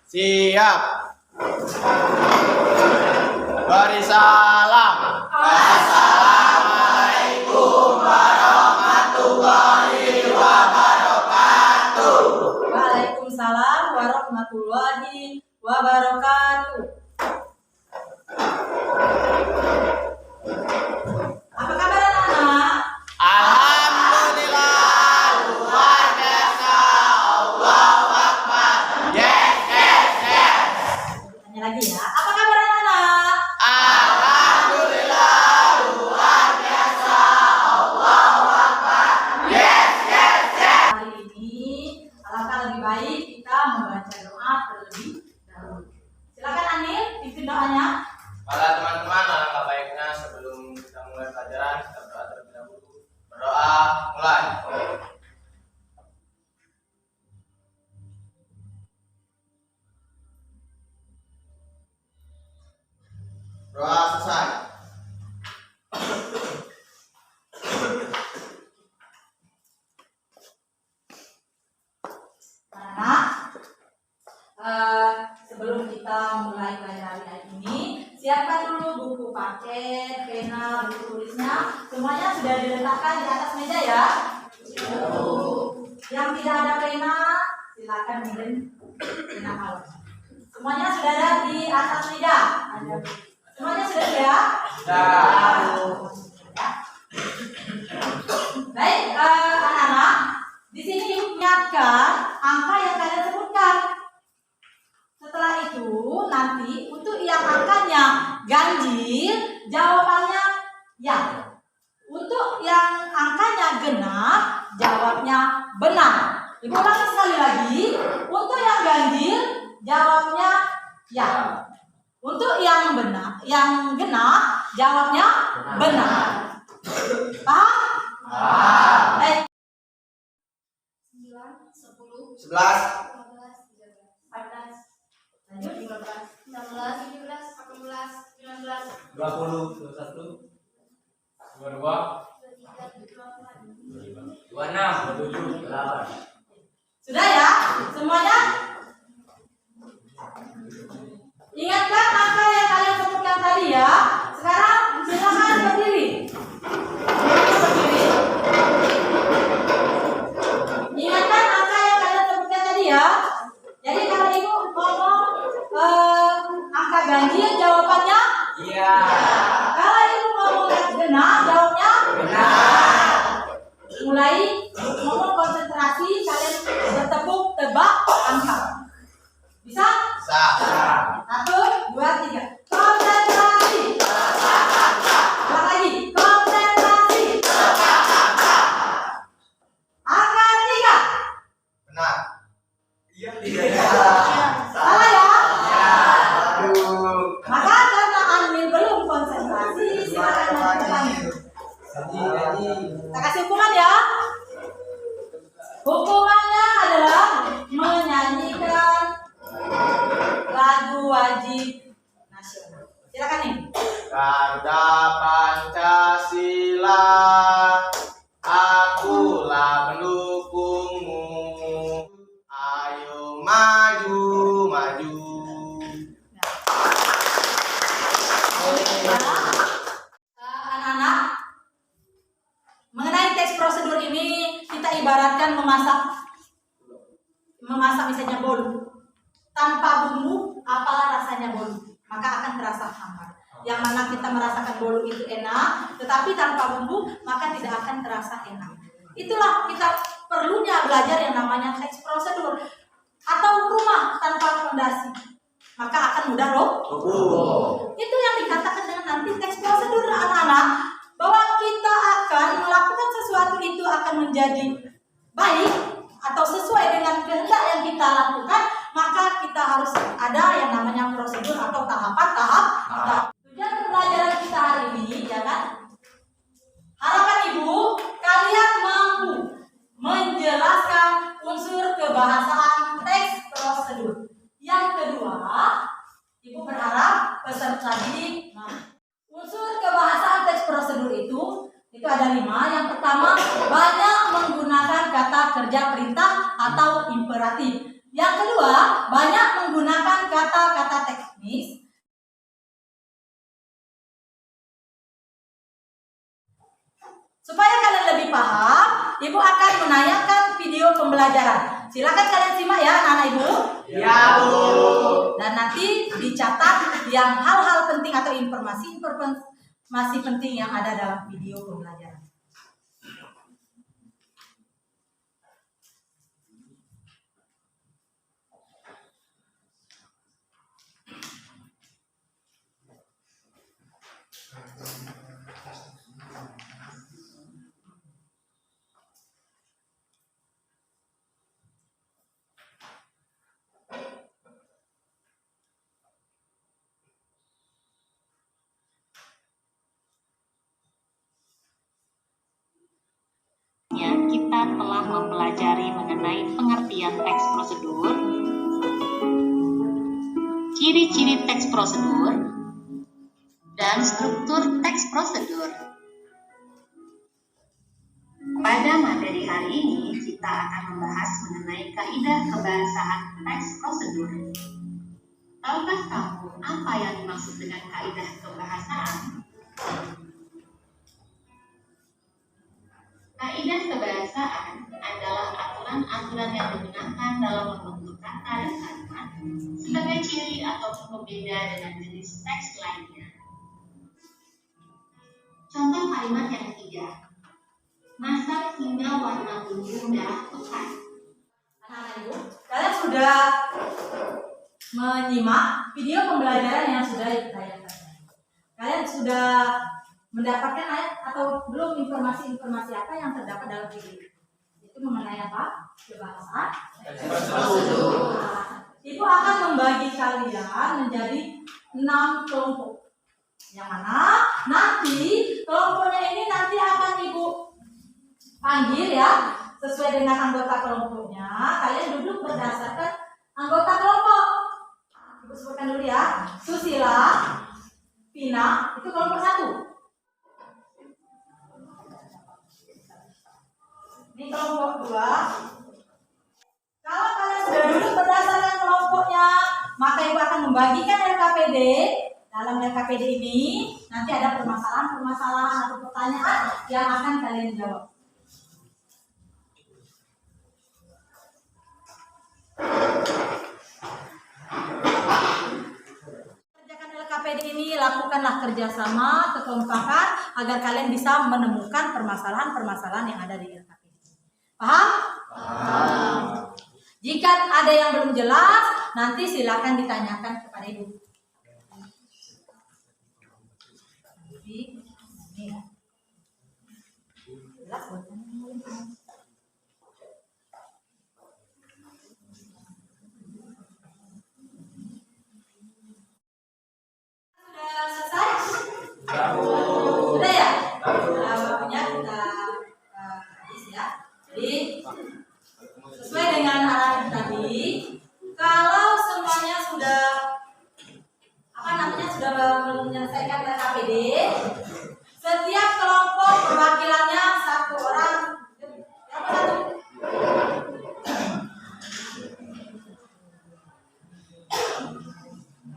Siap. Beri salam. Assalamualaikum warahmatullahi wabarakatuh. Waalaikumsalam warahmatullahi wabarakatuh. Apa kabar anak-anak? Alhamdulillah, luar biasa. Allahu Akbar. Yes, yes, yes. Tanya lagi ya. Apa kabar anak-anak? Alhamdulillah, luar biasa. Allahu Akbar. Yes, yes, yes. Hari ini alangkah lebih baik kita membaca doa terlebih dahulu. Silakan Anil, pimpin doanya. Para teman-teman, alangkah baiknya sebelum kita mulai pelajaran, kita berdoa terlebih dahulu. Berdoa, mulai. Doa selesai. Anak, sebelum kita mulai pelajaran hari ini, siapkan dulu buku paket, pena, buku tulisnya. Semuanya sudah diletakkan di atas meja ya. Yang tidak ada pena, silakan minjem pena kawan. Semuanya sudah ada di atas meja. Semuanya sudah ya? Baik, anak-anak, di sini Ibu ingatkan angka yang kalian sebutkan. Setelah itu nanti untuk yang angkanya ganjil jawabannya ya. Untuk yang angkanya genap jawabnya benar. Ibu ulangi sekali lagi. Untuk yang ganjil jawabnya ya. Untuk yang benar, yang genap jawabnya benar. Paham? Baik. 9, 10, 11, 15, 13, 14, lanjut 15. 16, 17, 18, 19, 20, 21, 22, 23, 24, 26, 27, 28. Sudah ya? Semuanya? Ingatkan angka yang kalian sebutkan tadi ya. Sekarang silakan berdiri. Berdiri. Ingatkan angka yang kalian sebutkan tadi ya. Jadi kalau Ibu ngomong angka ganjil jawabannya Iya. kalau Ibu ngomong genap jawabnya Benar. Mulai ngomong konsentrasi, kalian bertepuk tebak angka. Bisa? sah. 1, 2, 3. Konsentrasi. Ulang lagi. Konsentrasi. Angka 3. Benar. Iya. Salah ya? Aduh. Maka karena Anil belum konsentrasi, silakan melakukan. Kita kasih hukuman ya. Hukumannya adalah menyanyikan lagu wajib nasional. Silakan nih. Garuda Pancasila, akulah pendukungmu. Ayo maju, maju. Anak-anak, mengenai teks prosedur ini kita ibaratkan memasak misalnya bolu. Tanpa bumbu, apalah rasanya bolu, maka akan terasa hambar. Yang mana kita merasakan bolu itu enak, tetapi tanpa bumbu maka tidak akan terasa enak. Itulah kita perlunya belajar yang namanya teks prosedur. Atau rumah tanpa fondasi, maka akan mudah roboh. Itu yang dikatakan dengan nanti teks prosedur anak-anak, bahwa kita akan melakukan sesuatu itu akan menjadi baik atau sesuai dengan kehendak yang kita lakukan, maka kita harus ada yang namanya prosedur atau tahap. Tujuan pembelajaran kita hari ini, ya kan? Harapan Ibu, kalian mampu menjelaskan unsur kebahasaan teks prosedur. Yang kedua, Ibu berharap peserta didik unsur kebahasaan teks prosedur itu ada 5. Yang pertama, banyak menggunakan kata kerja perintah atau imperatif. Yang kedua, banyak menggunakan Supaya kalian lebih paham, Ibu akan menayangkan video pembelajaran. Silakan kalian simak ya anak-anak Ibu. Ya, Bu. Dan nanti dicatat yang hal-hal penting atau informasi penting yang ada dalam video pembelajaran. Kita telah mempelajari mengenai pengertian teks prosedur, ciri-ciri teks prosedur, dan struktur teks prosedur. Pada materi hari ini, kita akan membahas mengenai kaidah kebahasaan teks prosedur. Tahukah kamu apa yang dimaksud dengan kaidah kebahasaan? Kaidah kebahasaan adalah aturan-aturan yang digunakan dalam membentuk kata dan kalimat sebagai ciri ataupun pembeda dengan jenis teks lainnya. Contoh kalimat yang ketiga, masak hingga warna bumbu merah pekat. Anak-anak Ibu, kalian sudah menyimak video pembelajaran yang sudah ditayangkan. Kalian sudah mendapatkan atau belum informasi-informasi apa yang terdapat dalam video itu mengenai apa? Kebahasaan. Ibu akan membagi kalian menjadi 6 kelompok. Yang mana nanti kelompoknya ini nanti akan Ibu panggil ya sesuai dengan anggota kelompoknya. Kalian duduk berdasarkan anggota kelompok. Ibu sebutkan dulu ya. Susila, Pina itu kelompok 1. Ini kelompok 2. Kalau kalian sudah duduk berdasarkan kelompoknya, maka Ibu akan membagikan LKPD. Dalam LKPD ini nanti ada permasalahan atau pertanyaan yang akan kalian jawab. Kerjakan LKPD ini, lakukanlah kerjasama, kekompakan agar kalian bisa menemukan permasalahan-permasalahan yang ada di LKPD. Paham? Paham. Jika ada yang belum jelas, nanti silakan ditanyakan kepada Ibu. Ini ya. Jelas buat sudah selesai? Sudah ya? Waktunya kita habis ya. Jadi sesuai dengan arahan tadi, kalau semuanya sudah menyelesaikan LKPD, setiap kelompok perwakilannya 1 orang. Siapa satu?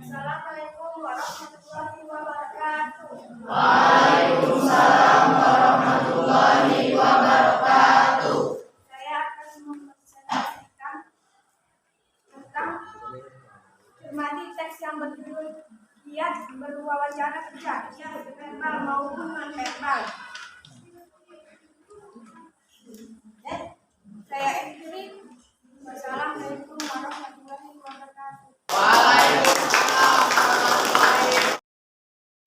Assalamualaikum warahmatullahi wabarakatuh. Waalaikumsalam warahmatullahi wabarakatuh. Saya akan mempresentasikan tentang cermati teks yang berjudul giat berwawancara kerja, verbal maupun non verbal. Saya Indri. Wassalamualaikum warahmatullahi wabarakatuh. Waalaikumsalam warahmatullahi.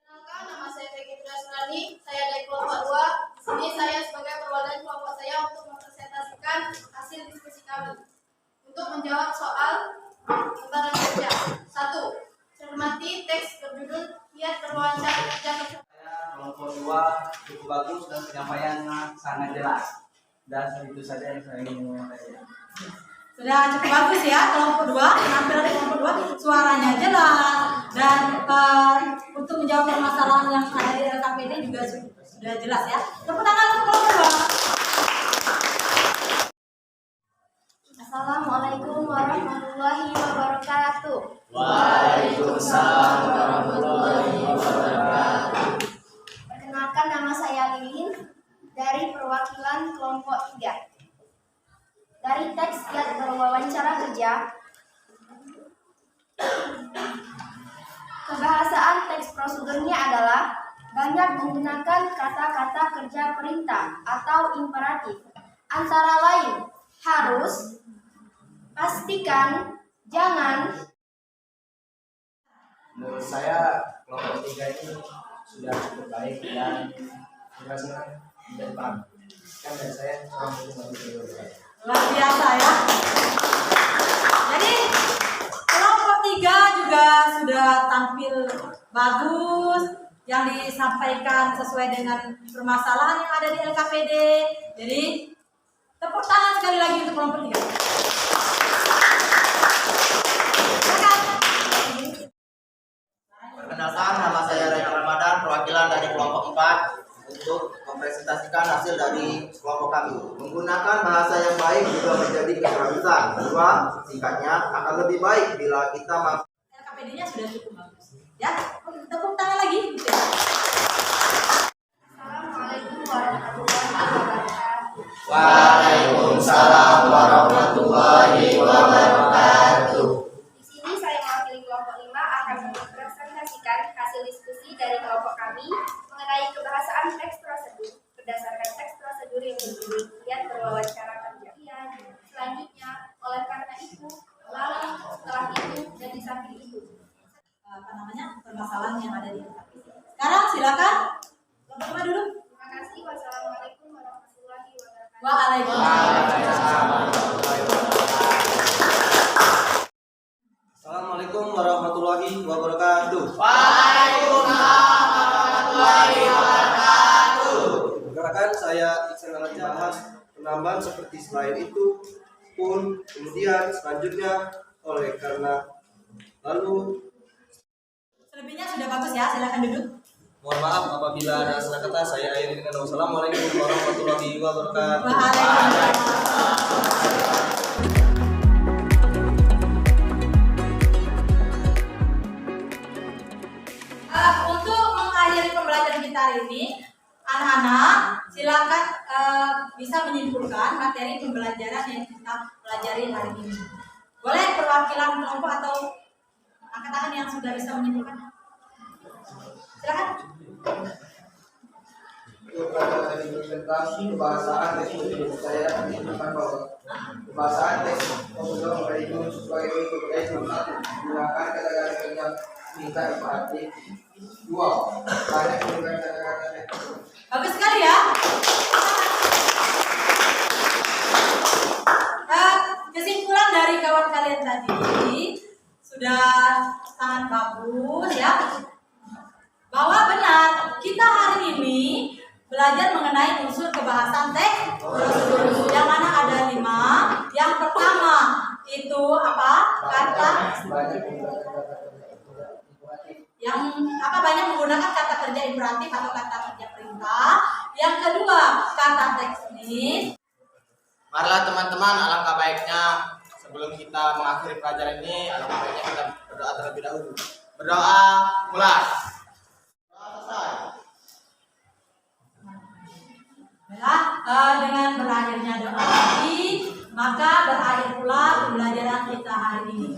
Perkenalkan, nama saya Peggy Trasrani. Saya dari kelompok 2. Sini saya sebagai perwakilan kelompok saya untuk mempresentasikan hasil diskusi kami. Untuk menjawab soal tentang kerja. 1. Cermati teks berjudul giat berwawancara kerja. Kelompok 2 cukup bagus dan penyampaiannya sangat jelas. Dan itu saja yang saya ingin menyampaikan. Sudah cukup bagus ya kelompok 2, penampilan kelompok 2 suaranya jelas dan untuk menjawab permasalahan yang ada di LKPD juga sudah jelas ya. Tepuk tangan untuk kelompok 2. Assalamualaikum warahmatullahi wabarakatuh. Waalaikumsalam warahmatullahi wabarakatuh. Perkenalkan, nama saya Lilin dari pembelajaran kelompok 3. Dari teks yang berwawancara kerja, kebahasaan teks prosedurnya adalah banyak menggunakan kata-kata kerja perintah atau imperatif, antara lain harus, pastikan, jangan. Menurut saya kelompok 3 ini sudah cukup baik dan berhasil menjadi paham. Kan dari saya kurang lebih Luar biasa ya. Jadi kelompok 3 juga sudah tampil bagus, yang disampaikan sesuai dengan permasalahan yang ada di LKPD. Jadi tepuk tangan sekali lagi untuk kelompok 3. Perkenalkan, nama saya Rayyan Ramadan, perwakilan dari kelompok 4 untuk mempresentasikan hasil dari kelompok kami. Menggunakan bahasa yang baik juga menjadi keharusan. Kedua, singkatnya akan lebih baik bila kita LKPD-nya sudah cukup bagus. Ya, tepuk tangan lagi. Assalamualaikum warahmatullahi wabarakatuh. Waalaikumsalam warahmatullahi wabarakatuh. Di sini saya mewakili kelompok 5 akan mempresentasikan hasil diskusi dari kelompok kami mengenai kebahasaan teks prosedur berdasarkan teks prosedur yang diberikan berwawancara kerja. Selanjutnya, oleh karena itu, lalu setelah itu dan di samping itu. Permasalahan yang ada di LKPD. Sekarang silakan kelompok 5 dulu. Terima kasih. Wassalamualaikum warahmatullahi wabarakatuh. Waalaikumsalam. Assalamualaikum warahmatullahi wabarakatuh. Waalaikumsalam warahmatullahi wabarakatuh. Perkenalkan, saya Iksan Alaja bahas penambahan seperti selain itu pun, kemudian selanjutnya oleh karena, lalu. Selebihnya sudah bagus ya, silakan duduk. Mohon maaf apabila ada salah kata. Saya akhiri dengan wassalamualaikum warahmatullahi wabarakatuh. Waalaikumsalam. Untuk mengakhiri pembelajaran kita hari ini, anak-anak silakan bisa menyimpulkan materi pembelajaran yang kita pelajari hari ini. Boleh perwakilan kelompok atau angkat tangan yang sudah bisa menyimpulkan? Silakan. Tentang kebahasaan teks prosedur, saya akan menunjukkan bahwa kebahasaan teks prosedur memiliki sebagai berbagai satu, menggunakan kata-kata kerja minta imperatif. Dua, banyak menggunakan kata-kata teks. Bagus sekali ya. Kesimpulan dari kawan kalian tadi sudah sangat bagus ya. Bahwa benar kita hari ini belajar mengenai unsur kebahasaan teks prosedur yang mana ada 5. Yang pertama itu apa? Kata yang apa banyak menggunakan kata kerja imperatif atau kata kerja perintah. Yang kedua kata teknis. Marilah teman-teman, alangkah baiknya sebelum kita mengakhiri pelajaran ini, alangkah baiknya kita berdoa terlebih dahulu. Berdoa, mulai. Ya, dengan berakhirnya doa tadi, maka berakhir pula pembelajaran kita hari ini.